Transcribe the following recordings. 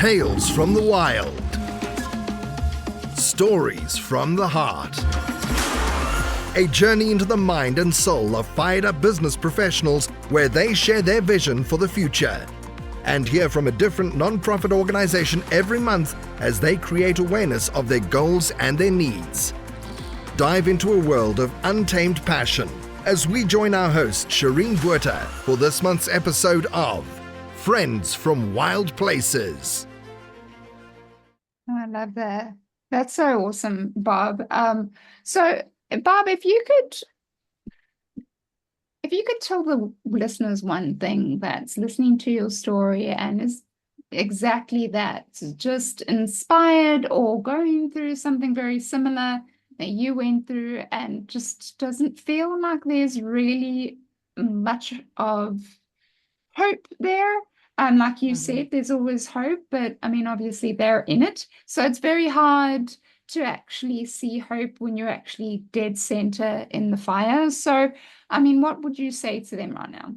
Tales from the wild. Stories from the heart. A journey into the mind and soul of fired-up business professionals where they share their vision for the future. And hear from a different non-profit organization every month as they create awareness of their goals and their needs. Dive into a world of untamed passion as we join our host, Shireen Buerta, for this month's episode of Friends from Wild Places. Oh, I love that. That's so awesome, Barb. So, Barb, if you could tell the listeners one thing that's listening to your story and is exactly that, just inspired or going through something very similar that you went through and just doesn't feel like there's really much of hope there. Like you said, there's always hope, but I mean, obviously they're in it. So it's very hard to actually see hope when you're actually dead center in the fire. So, I mean, what would you say to them right now?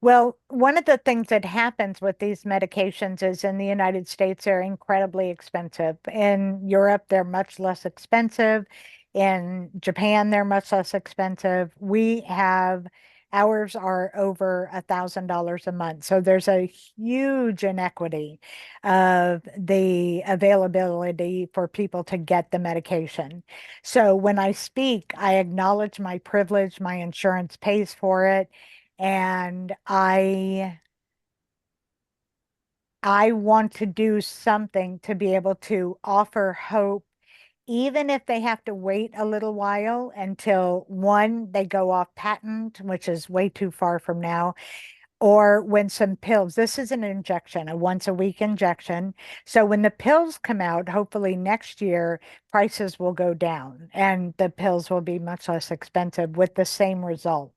Well, one of the things that happens with these medications is in the United States, they're incredibly expensive. In Europe, they're much less expensive. In Japan, they're much less expensive. Ours are over $1,000 a month. So there's a huge inequity of the availability for people to get the medication. So when I speak, I acknowledge my privilege, my insurance pays for it. And I want to do something to be able to offer hope, even if they have to wait a little while until one, they go off patent, which is way too far from now, or when some pills, this is an injection, a once a week injection. So when the pills come out, hopefully next year, prices will go down and the pills will be much less expensive with the same result.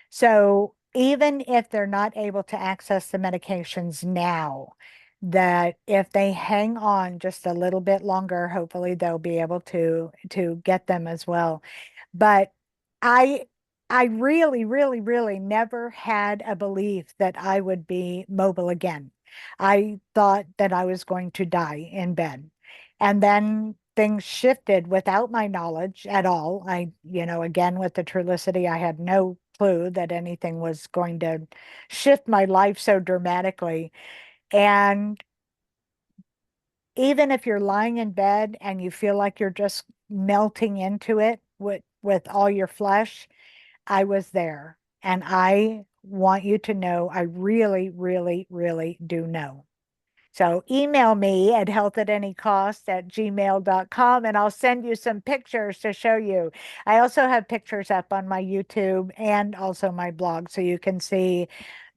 So even if they're not able to access the medications now, that if they hang on just a little bit longer, hopefully they'll be able to get them as well. But I I really, really, really never had a belief that I would be mobile again. I thought that I was going to die in bed. And then things shifted without my knowledge at all. Again, with the Trulicity, I had no clue that anything was going to shift my life so dramatically. And even if you're lying in bed and you feel like you're just melting into it with all your flesh, I was there. And I want you to know I really, really, really do know. So email me at healthatanycost@gmail.com and I'll send you some pictures to show you. I also have pictures up on my YouTube and also my blog, so you can see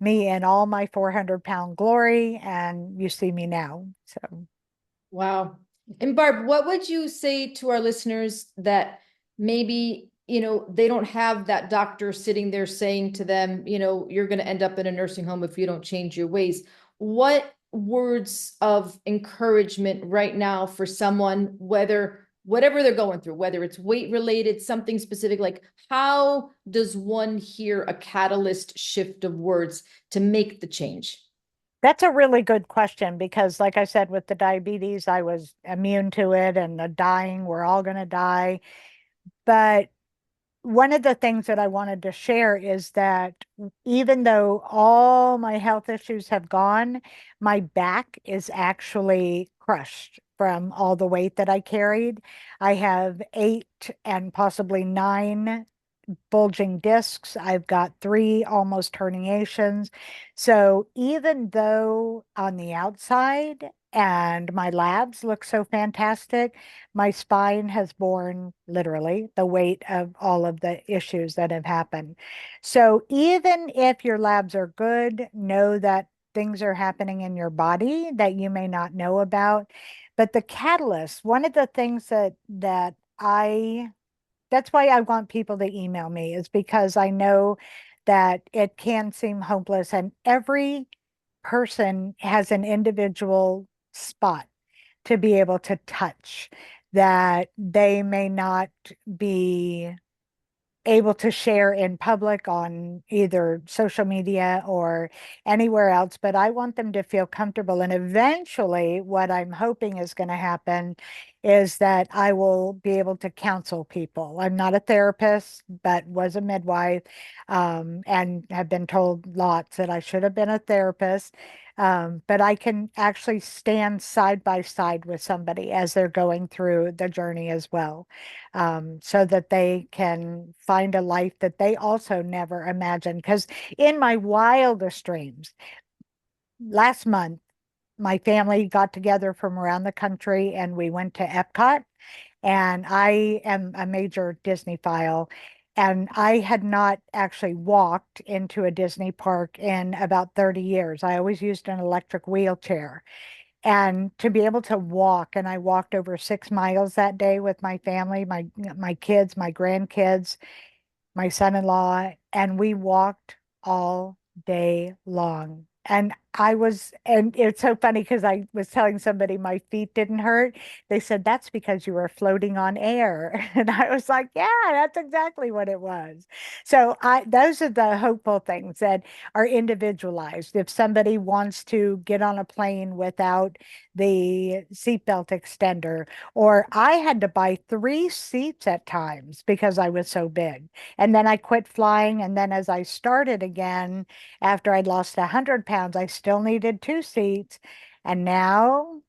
me in all my 400-pound glory, and you see me now. So, wow. And Barb, what would you say to our listeners that maybe, they don't have that doctor sitting there saying to them, you're going to end up in a nursing home if you don't change your ways? What words of encouragement right now for someone, whatever they're going through, whether it's weight related, something specific, like how does one hear a catalyst shift of words to make the change? that's a really good question because, like I said, with the diabetes, I was immune to it, and the dying, we're all going to die. But one of the things that I wanted to share is that even though all my health issues have gone, my back is actually crushed from all the weight that I carried. I have 8 and possibly 9 bulging discs. I've got 3 almost herniations. So even though on the outside and my labs look so fantastic, my spine has borne literally the weight of all of the issues that have happened. So even if your labs are good, know that things are happening in your body that you may not know about. But the catalyst, one of the things that's why I want people to email me, is because I know that it can seem hopeless, and every person has an individual spot to be able to touch that they may not be able to share in public on either social media or anywhere else, but I want them to feel comfortable. And eventually, what I'm hoping is going to happen is that I will be able to counsel people. I'm not a therapist, but was a midwife, and have been told lots that I should have been a therapist. But I can actually stand side by side with somebody as they're going through the journey as well, so that they can find a life that they also never imagined. Because in my wildest dreams, last month, my family got together from around the country and we went to Epcot. And I am a major Disney file. And I had not actually walked into a Disney park in about 30 years. I always used an electric wheelchair. And to be able to walk, and I walked over 6 miles that day with my family, my kids, my grandkids, my son-in-law, and we walked all day long. And it's so funny because I was telling somebody my feet didn't hurt. They said, that's because you were floating on air. And I was like, yeah, that's exactly what it was. So those are the hopeful things that are individualized. If somebody wants to get on a plane without the seatbelt extender, or I had to buy 3 seats at times because I was so big. And then I quit flying. And then as I started again, after I'd lost 100 pounds, I still needed 2 seats. And now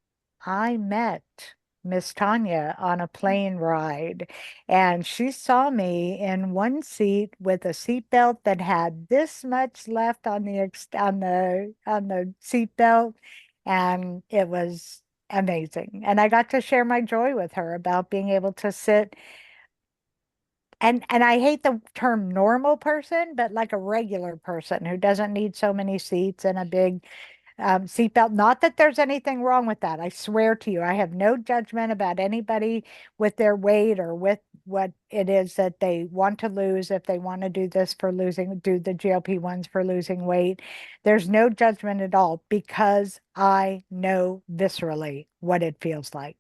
I met Miss Tanya on a plane ride, and she saw me in one seat with a seatbelt that had this much left on the seatbelt, and it was amazing. And I got to share my joy with her about being able to sit, and I hate the term normal person, but like a regular person who doesn't need so many seats and a big seatbelt. Not that there's anything wrong with that. I swear to you, I have no judgment about anybody with their weight or with what it is that they want to lose. If they want to do this for losing, do the GLP-1s for losing weight. There's no judgment at all because I know viscerally what it feels like.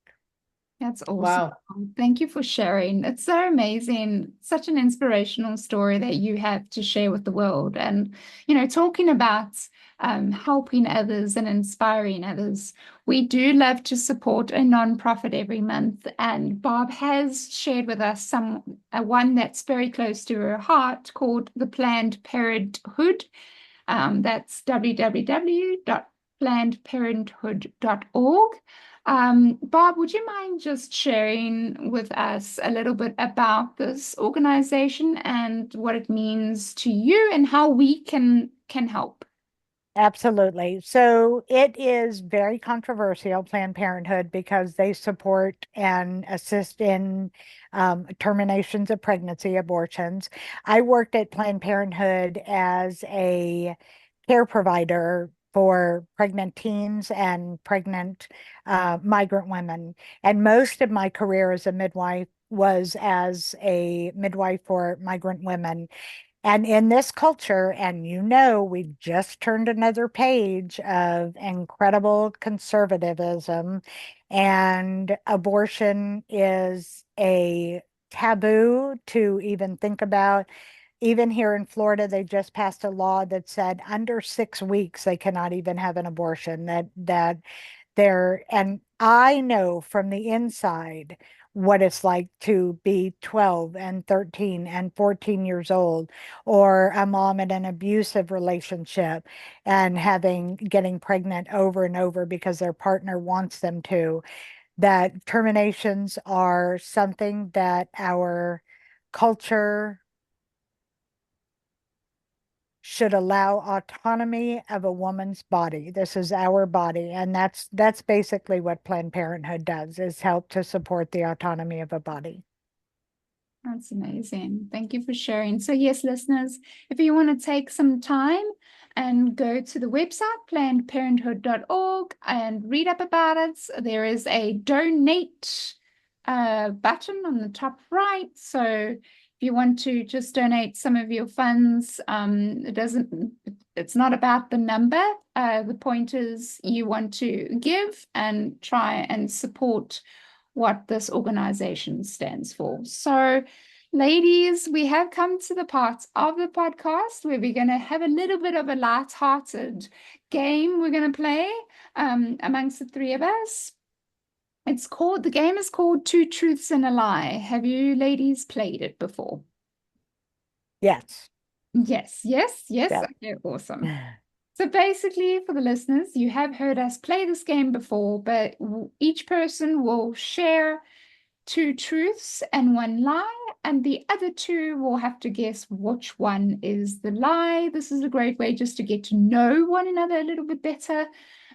That's awesome. Wow. Thank you for sharing. It's so amazing. Such an inspirational story that you have to share with the world. And, talking about helping others and inspiring others, we do love to support a nonprofit every month. And Barb has shared with us one that's very close to her heart called the Planned Parenthood. That's www.plannedparenthood.org. Barb, would you mind just sharing with us a little bit about this organization and what it means to you and how we can help? Absolutely. So it is very controversial, Planned Parenthood, because they support and assist in terminations of pregnancy, abortions. I worked at Planned Parenthood as a care provider for pregnant teens and pregnant migrant women. And most of my career as a midwife was as a midwife for migrant women. And in this culture, and we just turned another page of incredible conservatism, and abortion is a taboo to even think about. Even here in Florida, they just passed a law that said under 6 weeks they cannot even have an abortion. And I know from the inside what it's like to be 12 and 13 and 14 years old, or a mom in an abusive relationship and getting pregnant over and over because their partner wants them to. That terminations are something that our culture should allow autonomy of a woman's body. This is our body, and that's basically what Planned Parenthood does, is help to support the autonomy of a body. That's amazing. Thank you for sharing. So yes, listeners, if you want to take some time and go to the website, plannedparenthood.org, and read up about it, there is a donate button on the top right. So if you want to just donate some of your funds, it's not about the number. The point is you want to give and try and support what this organization stands for. So Ladies, we have come to the part of the podcast where we're going to have a little bit of a light-hearted game we're going to play amongst the three of us. The game is called Two Truths and a Lie. Have you ladies played it before? Yes. Yes. Yeah. Okay, awesome. So basically, for the listeners, you have heard us play this game before, but each person will share two truths and one lie, and the other two will have to guess which one is the lie. This is a great way just to get to know one another a little bit better.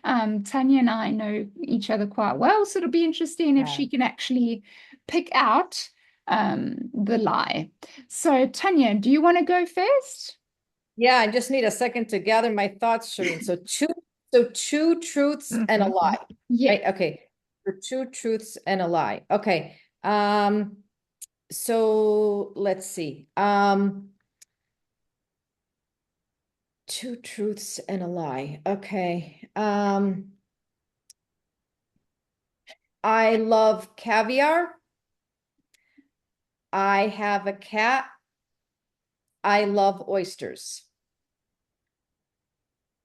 Tanya and I know each other quite well, so it'll be interesting if she can actually pick out the lie. So, Tanya, do you want to go first? Yeah, I just need a second to gather my thoughts, Shireen. So two truths and a lie. Yeah. Right? Okay. For two truths and a lie. Okay. So let's see. Two truths and a lie. Okay. I love caviar. I have a cat. I love oysters.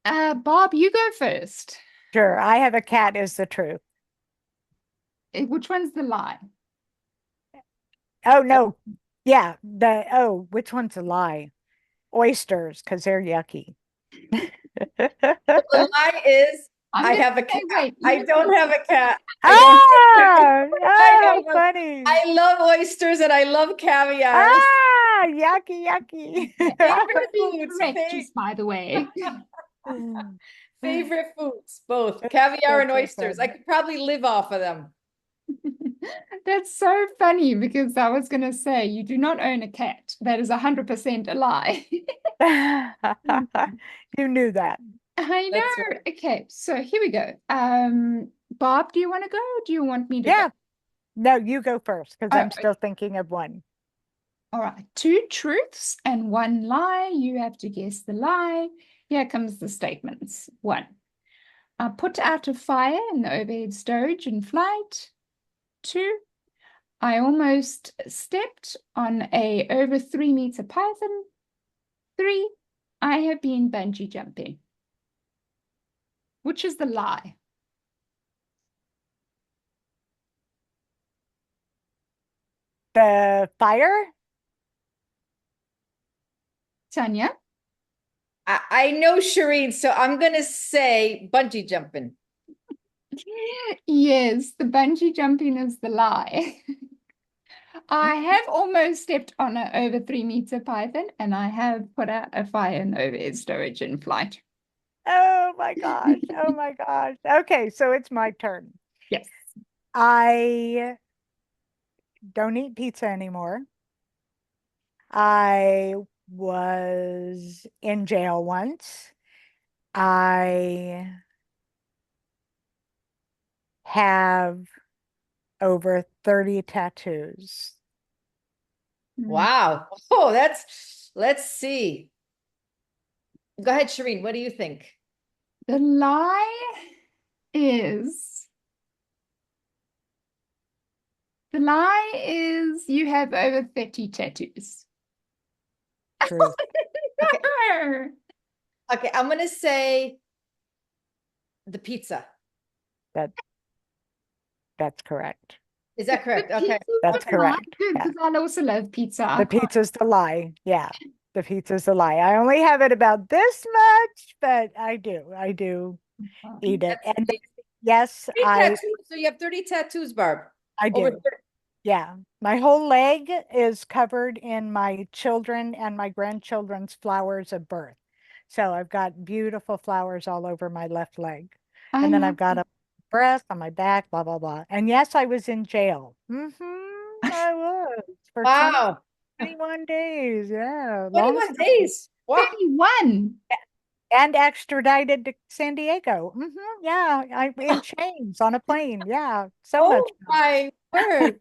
Barb, you go first. Sure. I have a cat is the truth. Which one's the lie? Oh, no. Yeah. Which one's a lie? Oysters, because they're yucky. The lie is I have a cat. I don't have a cat. Funny. I love oysters and I love caviar. Yucky. Just by the way. Favorite foods, both caviar and oysters. I could probably live off of them. That's so funny because I was going to say you do not own a cat. That is 100% a lie. You knew that. I know. Right. Okay, so here we go. Bob, do you want to go or do you want me to Yeah. go? No, you go first because I'm still thinking of one. All right, two truths and one lie. You have to guess the lie. Here comes the statements. 1. I put out a fire in the overhead stowage in flight. 2. I almost stepped on a over 3-meter python. 3. I have been bungee jumping. Which is the lie? The fire? Tanya? I know Shireen, so I'm going to say bungee jumping. Yes, the bungee jumping is the lie. I have almost stepped on an over 3-meter python, and I have put out a fire in overhead storage in flight. Oh my gosh. Oh my gosh. Okay, so it's my turn. Yes. I don't eat pizza anymore. I was in jail once. I have over 30 tattoos. Wow. Oh, let's see. Go ahead, Shireen. What do you think? The lie is you have over 30 tattoos. True. Okay, I'm going to say the pizza. That's correct. Is that correct? Okay. That's correct. Good, because I also love pizza. The pizza's the lie. Yeah. The pizza's the lie. I only have it about this much, but I do eat it. That's And amazing. yes, tattoos. So you have 30 tattoos, Barb. I Over do. Yeah. My whole leg is covered in my children and my grandchildren's flowers of birth. So I've got beautiful flowers all over my left leg. And then I've got a breast on my back, blah, blah, blah. And yes, I was in jail. I was for Wow. 21 days. Yeah. 21 days. Wow. 31. And extradited to San Diego. Yeah. I'm in chains on a plane. Yeah. So Oh much. my word.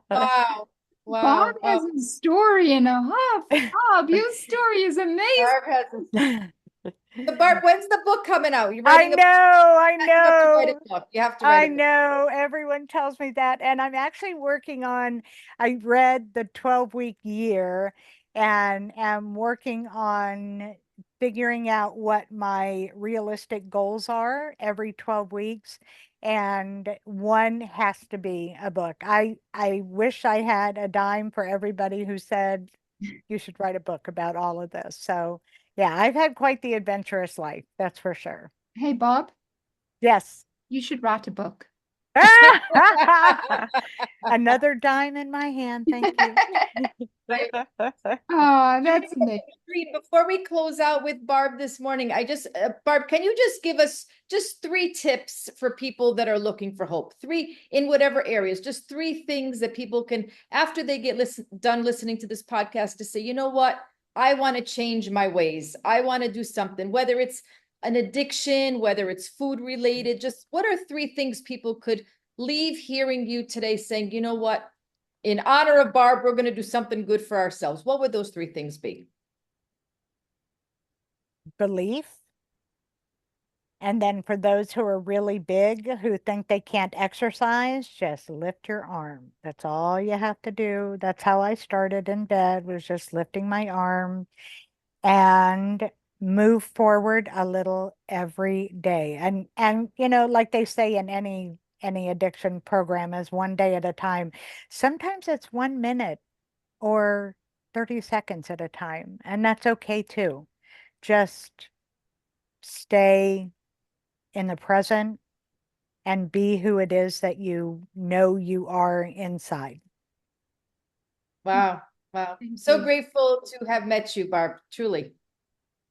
Wow. Wow. Bob Wow. has a story and a half. Bob, your story is amazing. Barb has But Barb, when's the book coming out? You I writing a know, I You have to write a know. book. You have to write I a book. know everyone tells me that. And I'm actually working on, I read the 12-week year and am working on figuring out what my realistic goals are every 12 weeks. And one has to be a book. I wish I had a dime for everybody who said you should write a book about all of this. So yeah, I've had quite the adventurous life, that's for sure. Hey, Bob, Yes. you should write a book. Another dime in my hand, thank you. Oh, that's amazing. Before we close out with Barb this morning, Barb, can you just give us just 3 tips for people that are looking for hope? 3 in whatever areas, just 3 things that people can, after they get done listening to this podcast, to say, you know what? I want to change my ways. I want to do something, whether it's an addiction, whether it's food related, just what are 3 things people could leave hearing you today saying, you know what? In honor of Barb, we're going to do something good for ourselves. What would those 3 things be? Belief. And then for those who are really big, who think they can't exercise, just lift your arm. That's all you have to do. That's how I started in bed, was just lifting my arm and move forward a little every day. And you know, like they say in any addiction program, is one day at a time. Sometimes it's 1 minute or 30 seconds at a time, and that's okay too. Just stay in the present and be who it is that you know you are inside. Wow. Wow. Thank So you. grateful to have met you, Barb. Truly.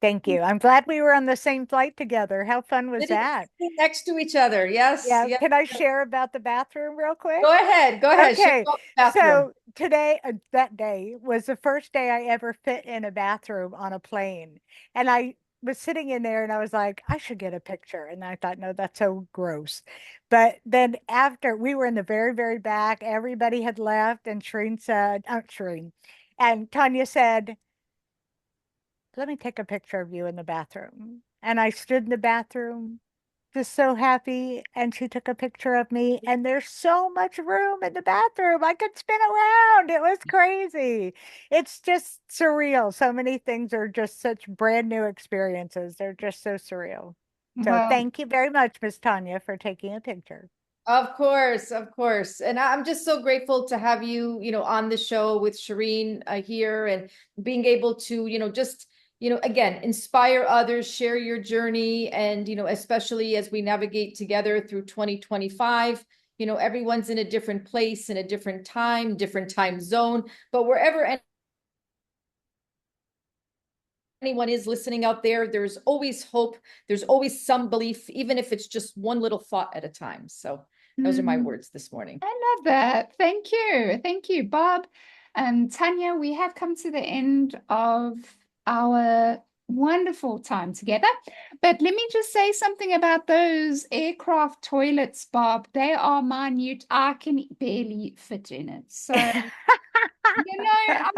Thank you. I'm glad we were on the same flight together. How fun was Sitting that? next to each other. Yes. Yeah. Yes. Can I share about the bathroom real quick? Go ahead. Go ahead. Share Okay. about the bathroom. So today, that day was the first day I ever fit in a bathroom on a plane. And I was sitting in there and I was like, I should get a picture. And I thought, no, that's so gross. But then after we were in the very, very back, everybody had left, and Shereen said, Shereen, and Tanya said, let me take a picture of you in the bathroom. And I stood in the bathroom just so happy, and she took a picture of me, and there's so much room in the bathroom. I could spin around. It was crazy. It's just surreal. So many things are just such brand new experiences. They're just so surreal. So Well, thank you very much, Miss Tanya, for taking a picture. Of course, of course. And I'm just so grateful to have you, on the show with Shireen here, and being able to, just, again, inspire others, share your journey. And, especially as we navigate together through 2025, everyone's in a different place, in a different time zone, but wherever anyone is listening out there, there's always hope. There's always some belief, even if it's just one little thought at a time. So those are my words this morning. I love that. Thank you. Thank you, Bob. Tanya, we have come to the end of our wonderful time together. But let me just say something about those aircraft toilets, Bob. They are minute. I can barely fit in it. So, I'm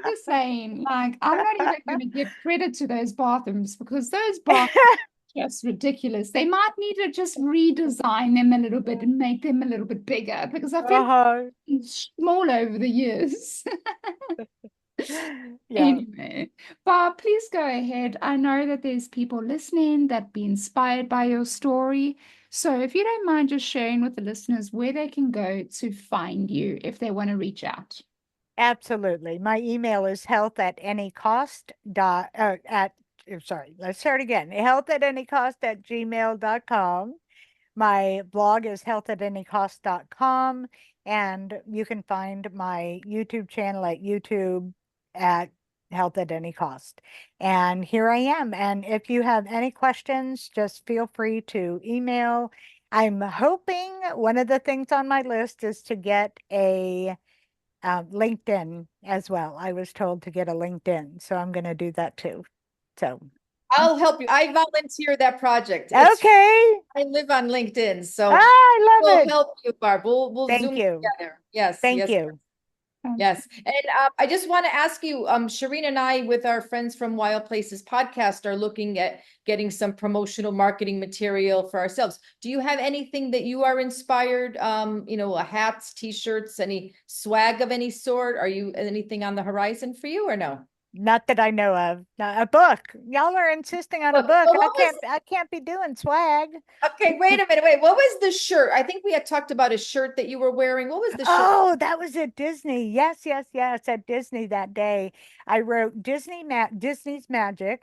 just saying, like, I'm not even going to give credit to those bathrooms, because those bathrooms just ridiculous. They might need to just redesign them a little bit and make them a little bit bigger, because I feel it's small over the years. Yeah. Anyway, Bob, please go ahead. I know that there's people listening that be inspired by your story. So if you don't mind just sharing with the listeners where they can go to find you if they want to reach out. Absolutely. My email is health@anycost. Sorry, let's start again. health@anycost@gmail.com. My blog is health@anycost.com, and you can find my YouTube channel at YouTube at Health at Any Cost. And here I am. And if you have any questions, just feel free to email. I'm hoping one of the things on my list is to get a LinkedIn as well. I was told to get a LinkedIn, so I'm going to do that too. So I'll help you. I volunteer that project. okay. I live on LinkedIn, so I love we'll it. help you, Barb. We'll Thank Zoom you. together. Yes. Thank yes. you. Yes. And I just want to ask you, Shireen and I, with our Friends from Wild Places podcast, are looking at getting some promotional marketing material for ourselves. Do you have anything that you are inspired, hats, t-shirts, any swag of any sort? Are you anything on the horizon for you or no? Not that I know of. No, a book. Y'all are insisting on a Well, book. what was- I can't be doing swag. Okay, wait a minute. Wait, what was the shirt? I think we had talked about a shirt that you were wearing. What was the shirt? Oh, that was at Disney. Yes, yes, yes. At Disney that day, I wrote Disney's Magic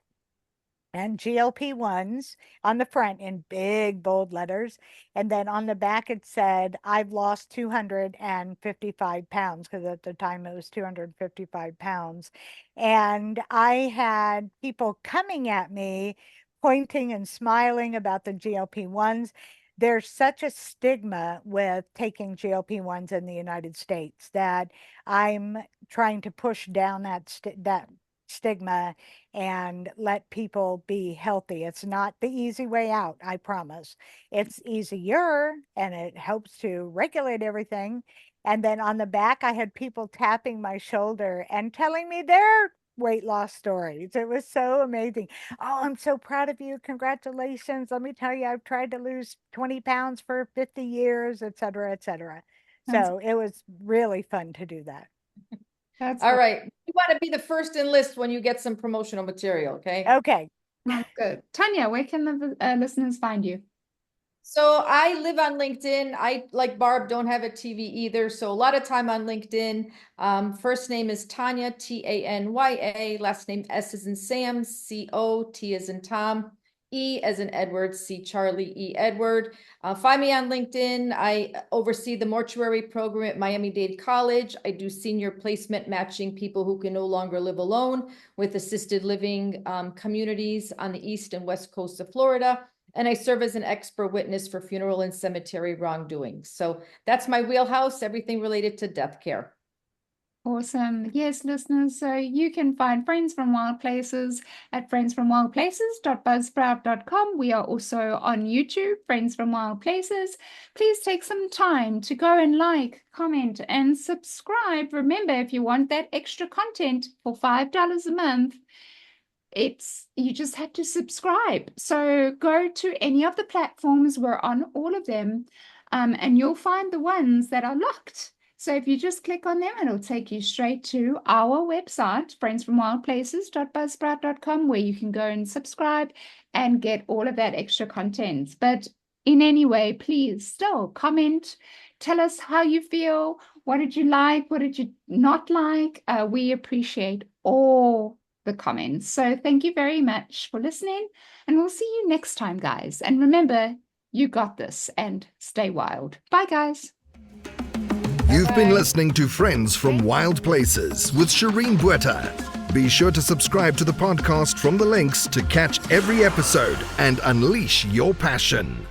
and GLP-1s on the front in big bold letters. And then on the back, it said, I've lost 255 pounds, because at the time it was 255 pounds. And I had people coming at me, pointing and smiling about the GLP-1s. There's such a stigma with taking GLP-1s in the United States that I'm trying to push down that stigma and let people be healthy. It's not the easy way out, I promise. It's easier and it helps to regulate everything. And then on the back, I had people tapping my shoulder and telling me their weight loss stories. It was so amazing. Oh, I'm so proud of you. Congratulations. Let me tell you, I've tried to lose 20 pounds for 50 years, et cetera, et cetera. So it was really fun to do that. That's All right. You want to be the first in list when you get some promotional material, okay? Okay. good. Tanya, where can the listeners find you? So I live on LinkedIn. I, like Barb, don't have a TV either. So a lot of time on LinkedIn. First name is Tanya, Tanya. Last name S as in Sam, CO, T as in Tom, E as in Edward, C Charlie, E Edward. Find me on LinkedIn. I oversee the mortuary program at Miami-Dade College. I do senior placement, matching people who can no longer live alone with assisted living communities on the east and west coast of Florida. And I serve as an expert witness for funeral and cemetery wrongdoing. So that's my wheelhouse, everything related to death care. Awesome. Yes, listeners, so you can find Friends from Wild Places at friendsfromwildplaces.buzzsprout.com. We are also on YouTube, Friends from Wild Places. Please take some time to go and like, comment, and subscribe. Remember, if you want that extra content for $5 a month, you just have to subscribe. So go to any of the platforms. We're on all of them, and you'll find the ones that are locked. So if you just click on them, it'll take you straight to our website, friendsfromwildplaces.buzzsprout.com, where you can go and subscribe and get all of that extra content. But in any way, please still comment. Tell us how you feel. What did you like? What did you not like? We appreciate all the comments. So thank you very much for listening, and we'll see you next time, guys. And remember, you got this, and stay wild. Bye, guys. You've been listening to Friends from Wild Places with Shireen Bueta. Be sure to subscribe to the podcast from the links to catch every episode and unleash your passion.